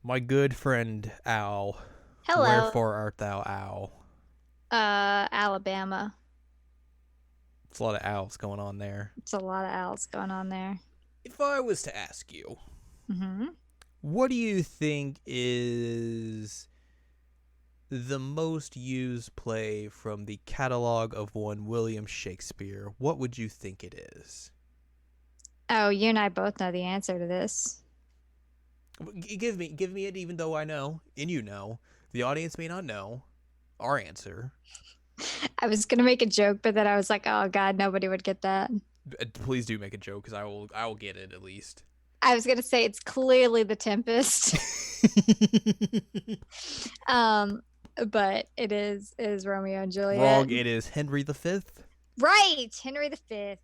My good friend Al, Hello, wherefore art thou, Al? Alabama. It's a lot of Al's going on there. It's a lot of owls going on there. If I was to ask you, hmm what do you think is the most used play from the catalog of one William Shakespeare? What would you think it is? Oh, you and I both know the answer to this. Give me it, even though I know, and you know. The audience may not know our answer. I was gonna make a joke, but then I was like, oh God, nobody would get that. Please do make a joke, because I will get it at least. I was gonna say it's clearly the Tempest. Um, but it is Romeo and Juliet. Wrong. It is Henry V. Right, Henry V.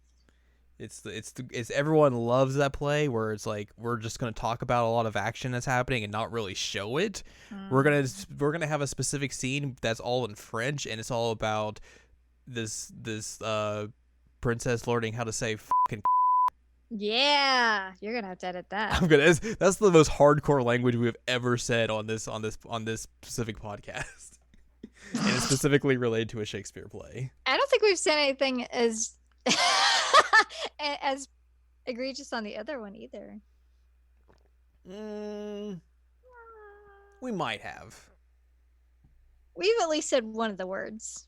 It's everyone loves that play where it's like we're just gonna talk about a lot of action that's happening and not really show it. We're Mm. gonna we're gonna have a specific scene that's all in French and it's all about this princess learning how to say fucking. Yeah, you're gonna have to edit that. I'm gonna. That's the most hardcore language we've ever said on this specific podcast, and it's specifically related to a Shakespeare play. I don't think we've said anything as as egregious on the other one either. Mm, we might have. We've at least said one of the words.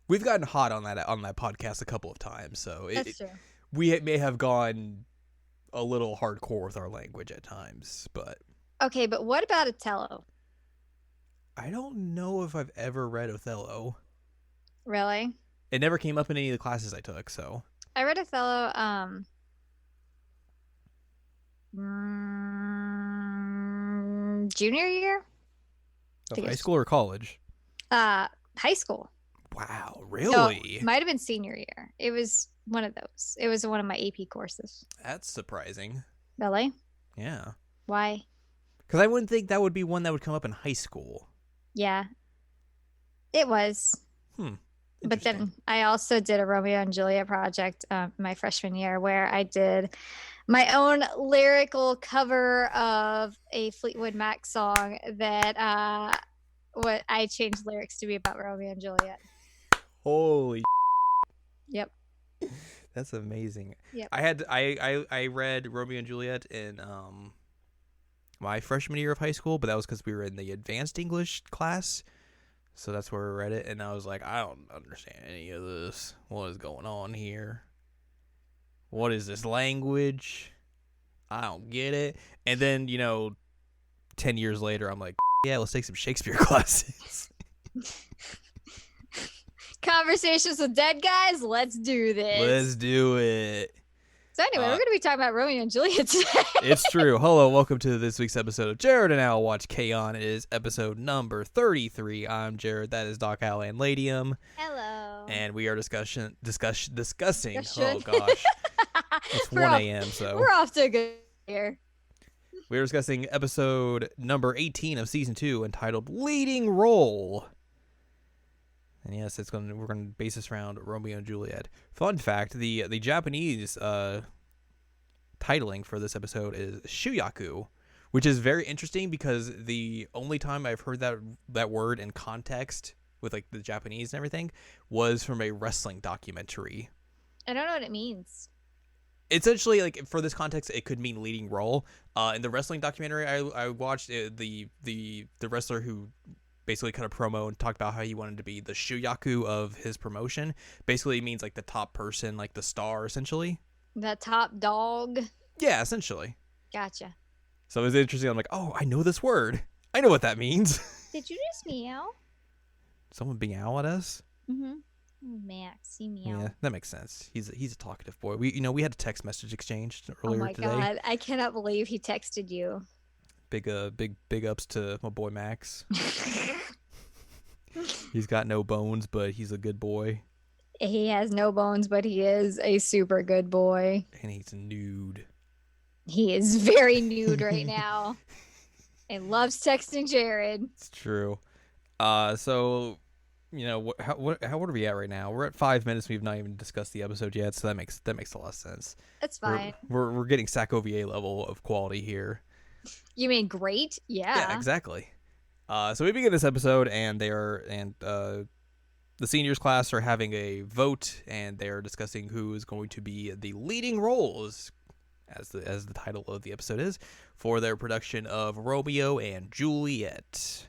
We've gotten hot on that podcast a couple of times, so That's true. we may have gone a little hardcore with our language at times, but Okay, but what about Othello? I don't know if I've ever read Othello. Really? It never came up in any of the classes I took, so I read Othello junior year? I of think high it's school or college. high school. Wow, No, really? might have been senior year. It was one of those. It was one of my AP courses. That's surprising. Really? Yeah. Why? Because I wouldn't think that would be one that would come up in high school. Yeah, it was. But Interesting. then I also did a Romeo and Juliet project my freshman year where I did my own lyrical cover of a Fleetwood Mac song that what I changed lyrics to be about Romeo and Juliet. Holy, Yep. that's amazing. Yep. I read Romeo and Juliet in my freshman year of high school, but that was because we were in the advanced English class. So that's where we read it, and I was like, I don't understand any of this. What is going on here? What is this language? I don't get it. And then, 10 years later, I'm like, yeah, let's take some Shakespeare classes. Conversations with dead guys. Let's do this. Let's do it. So anyway, we're going to be talking about Romeo and Juliet today. It's true. Hello, welcome to this week's episode of Jared and Al Watch K-On! It is episode number 33. I'm Jared. That is Doc Al and Ladium. Hello. And we are discussing. Discussion. Oh, gosh. It's 1 a.m., so. We're off to a good here. We are discussing episode number 18 of season 2 entitled Leading Role. And yes, we're gonna base this around Romeo and Juliet. Fun fact: the Japanese titling for this episode is Shuyaku, which is very interesting because the only time I've heard that word in context with like the Japanese and everything was from a wrestling documentary. I don't know what it means. Essentially, like for this context, it could mean leading role. In the wrestling documentary I watched, the wrestler who basically cut a promo and talked about how he wanted to be the Shuyaku of his promotion. Basically, it means like the top person, like the star, essentially. The top dog. Yeah, essentially. Gotcha. So it was interesting. I'm like, oh, I know this word. I know what that means. Did you just meow? Someone meow at us. Mm-hmm. Max, you meow. Yeah, that makes sense. He's a talkative boy. We had a text message exchanged earlier today. Oh my god, I cannot believe he texted you. Big ups to my boy Max. He's got no bones, but he's a good boy. He has no bones, but he is a super good boy. And he's nude. He is very nude right now and loves texting Jared. It's true. So, how are we at right now? We're at 5 minutes. We've not even discussed the episode yet, so that makes a lot of sense. That's fine. We're getting SAC OVA level of quality here. You mean great? Yeah, Yeah. exactly. So we begin this episode, and the seniors class are having a vote, and they are discussing who is going to be the leading roles, as the title of the episode is, for their production of Romeo and Juliet.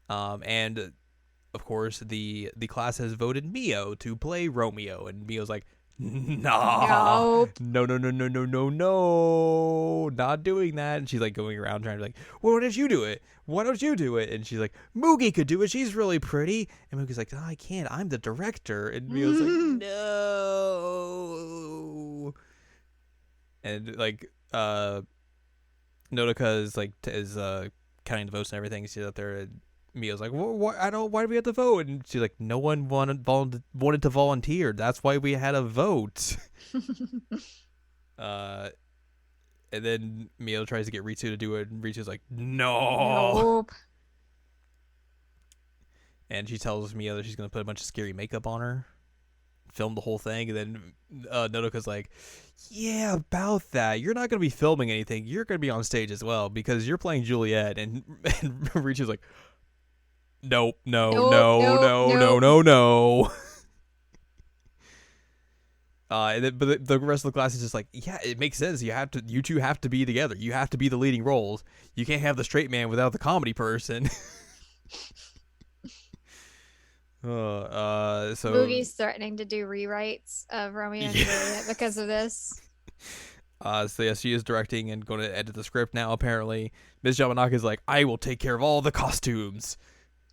And of course, the class has voted Mio to play Romeo, and Mio's like, nah, Nope. no, not doing that. And she's like going around trying to be like, well, why don't you do it? Why don't you do it? And she's like, Moogie could do it. She's really pretty. And Moogie's like, oh, I can't. I'm the director. And Mio's like, no. And like, Nodoka is like counting the votes and everything. She's out there. And Mio's like, what? I don't. Why do we have to vote? And she's like, no one wanted to volunteer. That's why we had a vote. And then Mio tries to get Ritsu to do it, and Ritsu's like, no. Nope. And she tells Mio that she's gonna put a bunch of scary makeup on her, film the whole thing, and then Nodoka's like, yeah, about that. You're not gonna be filming anything. You're gonna be on stage as well because you're playing Juliet. And Ritsu's like, nope, no, Nope, no, nope, no, nope. no, no, no. But the rest of the class is just like, yeah, it makes sense. You two have to be together. You have to be the leading roles. You can't have the straight man without the comedy person. So Boogie's threatening to do rewrites of Romeo and Yeah. Juliet because of this. So yeah, she is directing and going to edit the script now. Apparently, Ms. Yamanaka is like, I will take care of all the costumes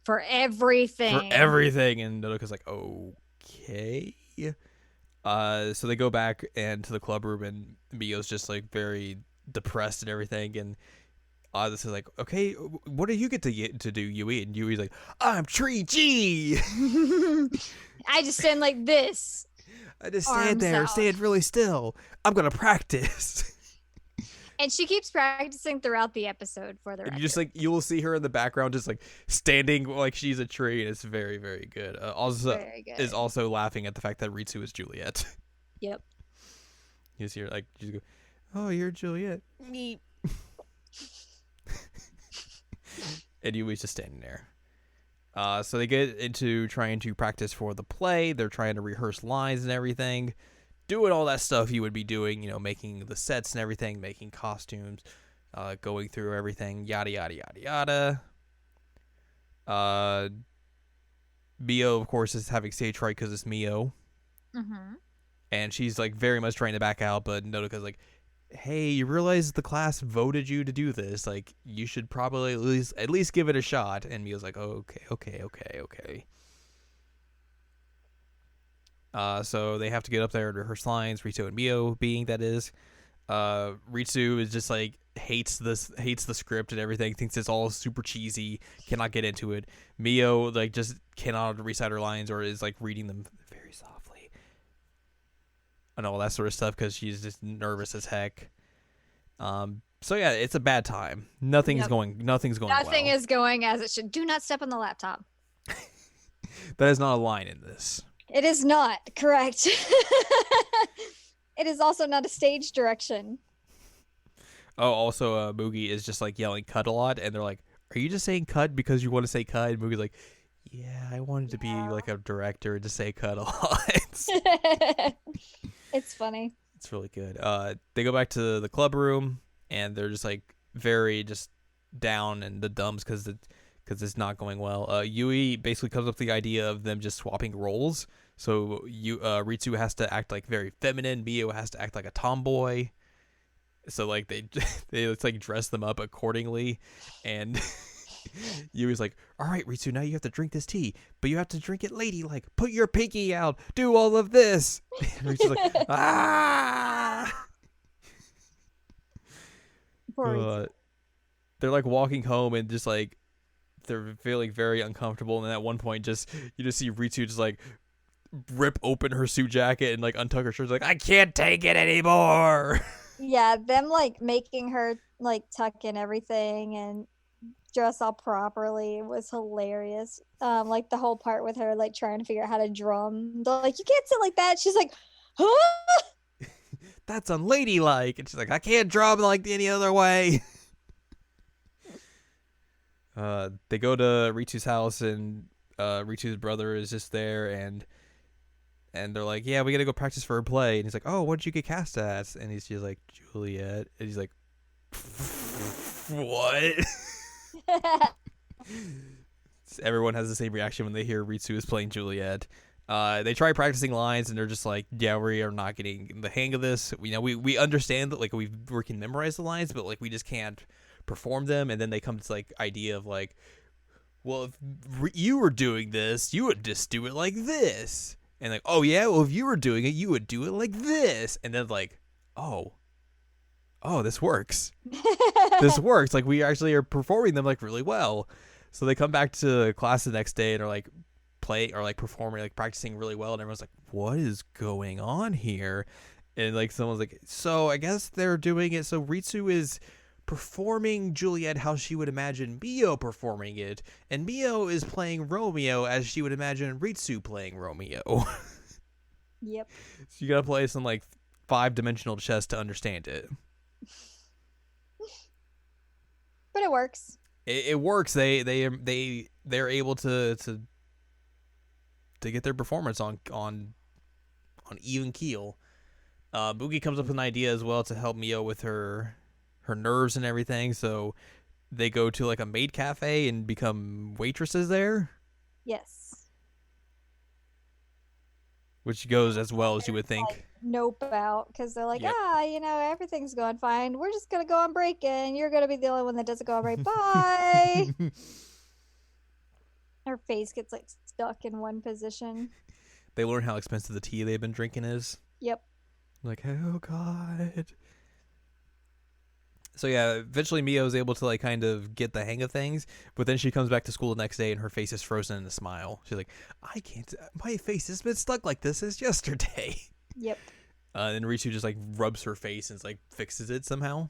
For everything. for everything, and Nodoka's like, okay. So they go back and to the club room, and Mio's just like very depressed and everything, and this is like, okay, what do you get to do, Yui? And Yui's like, I'm Tree G. I just stand like this. I just Arms stand there, out. stand really still. I'm gonna practice. And she keeps practicing throughout the episode for the And record. you just like, you will see her in the background just like standing like she's a tree, and it's very, very good. Also Very good. is also laughing at the fact that Ritsu is Juliet. Yep. You just hear like, you just go, oh, you're Juliet. And Yui's just standing there. So they get into trying to practice for the play. They're trying to rehearse lines and everything, doing all that stuff you would be doing, making the sets and everything, making costumes, going through everything, yada, yada, yada, yada. Mio, of course, is having stage fright because it's Mio. Mm-hmm. And she's like very much trying to back out, but Nodoka's like, hey, you realize the class voted you to do this. Like, you should probably at least give it a shot. And Mio's like, oh, okay. So they have to get up there and rehearse lines. Ritsu and Mio being, that is. Ritsu is just like hates the script and everything, thinks it's all super cheesy, cannot get into it. Mio like just cannot recite her lines or is like reading them very softly and all that sort of stuff because she's just nervous as heck. So yeah, it's a bad time. Nothing's Yep. going Nothing well. is going as it should. Do not step on the laptop. That is not a line in this. It is not correct. It is also not a stage direction. Oh, also, Moogie is just like yelling "cut" a lot, and they're like, "Are you just saying cut because you want to say cut?" And Moogie's like, "Yeah, I wanted to be like a director and just say cut a lot." It's funny. It's really good. They go back to the club room, and they're just like very just down in the dumps because it's not going well. Yui basically comes up with the idea of them just swapping roles. So Ritsu has to act like very feminine. Mio has to act like a tomboy. So like they let's like dress them up accordingly, and Yui's like, all right, Ritsu, now you have to drink this tea, but you have to drink it ladylike. Put your pinky out. Do all of this. And Ritsu's like, ah. Poor Ritsu. They're like walking home and just like they're feeling very uncomfortable, and then at one point you just see Ritsu just like rip open her suit jacket and like untuck her shirt, like, I can't take it anymore. Yeah, them like making her like tuck in everything and dress all properly was hilarious. Like the whole part with her like trying to figure out how to drum. They're like, you can't sit like that. She's like, huh? That's unladylike. And she's like, I can't drum like any other way. They go to Ritsu's house, and Ritsu's brother is just there, and they're like, yeah, we gotta go practice for a play. And he's like, oh, what did you get cast as? And he's just like, Juliet. And he's like, what? Everyone has the same reaction when they hear Ritsu is playing Juliet. They try practicing lines, and they're just like, yeah, we are not getting the hang of this. We understand that, like, we can memorize the lines, but like we just can't perform them. And then they come to like idea of like, well, if you were doing this, you would just do it like this. And like, oh yeah, well, if you were doing it, you would do it like this. And then like, oh, this works. This works. Like, we actually are performing them like really well. So they come back to class the next day and are like performing, like practicing really well. And everyone's like, what is going on here? And like someone's like, so I guess they're doing it. So Ritsu is performing Juliet how she would imagine Mio performing it, and Mio is playing Romeo as she would imagine Ritsu playing Romeo. Yep. So you gotta play some like 5-dimensional chess to understand it. But it works. It works. They're able to get their performance on even keel. Boogie comes up with an idea as well to help Mio with her nerves and everything, so they go to like a maid cafe and become waitresses there. Yes. Which goes as well as you would think. Like, nope out, because they're like, Yep. everything's going fine. We're just gonna go on break, and you're gonna be the only one that doesn't go on break. Bye. Her face gets like stuck in one position. They learn how expensive the tea they've been drinking is. Yep. Like, oh god. So yeah, eventually Mio is able to like kind of get the hang of things, but then she comes back to school the next day and her face is frozen in a smile. She's like, my face has been stuck like this since yesterday. Yep. And Ritsu just like rubs her face and like fixes it somehow.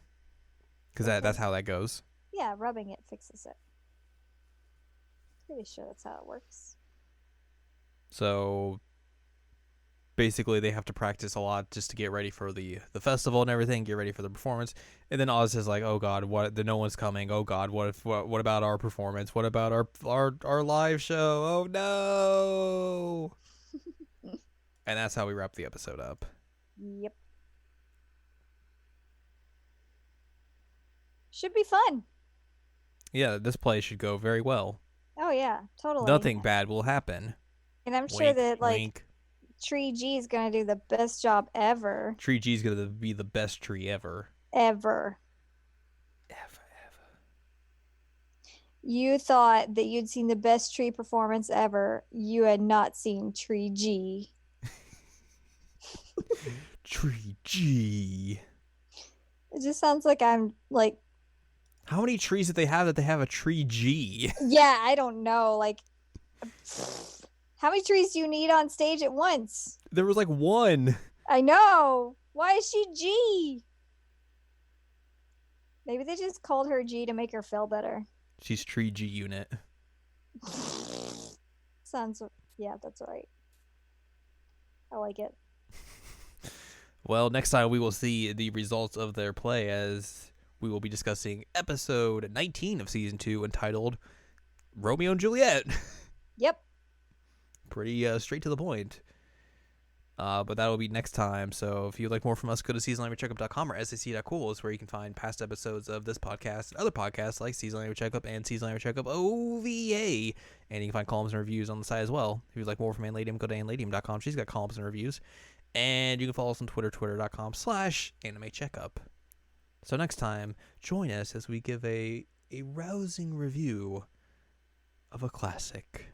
Because that's how that goes. Yeah, rubbing it fixes it. Pretty sure that's how it works. So basically they have to practice a lot just to get ready for the festival and everything, get ready for the performance. And then Oz is like, oh god, no one's coming. Oh god, what about our performance? What about our live show? Oh no. And that's how we wrap the episode up. Yep. Should be fun. Yeah, this play should go very well. Oh yeah, totally. Nothing bad will happen. And I'm sure Wink, that like wink. Tree G is gonna do the best job ever. Tree G is gonna be the best tree ever. Ever. Ever. You thought that you'd seen the best tree performance ever. You had not seen Tree G. Tree G. It just sounds like I'm like, How many trees did they have that they have a Tree G? yeah, I don't know. Like, how many trees do you need on stage at once? There was like one. I know. Why is she G? Maybe they just called her G to make her feel better. She's Tree G unit. Sounds, yeah, that's right. I like it. Well, next time we will see the results of their play, as we will be discussing episode 19 of season 2, entitled Romeo and Juliet. Yep. Pretty straight to the point. But that'll be next time. So if you'd like more from us, go to seasonlanguagecheckup.com or sac.cool is where you can find past episodes of this podcast and other podcasts like Season Language Checkup and Season Language Checkup OVA. And you can find columns and reviews on the site as well. If you'd like more from Ann Ladium, go to AnnLadium.com. She's got columns and reviews. And you can follow us on Twitter, twitter.com/animecheckup. So next time, join us as we give a rousing review of a classic.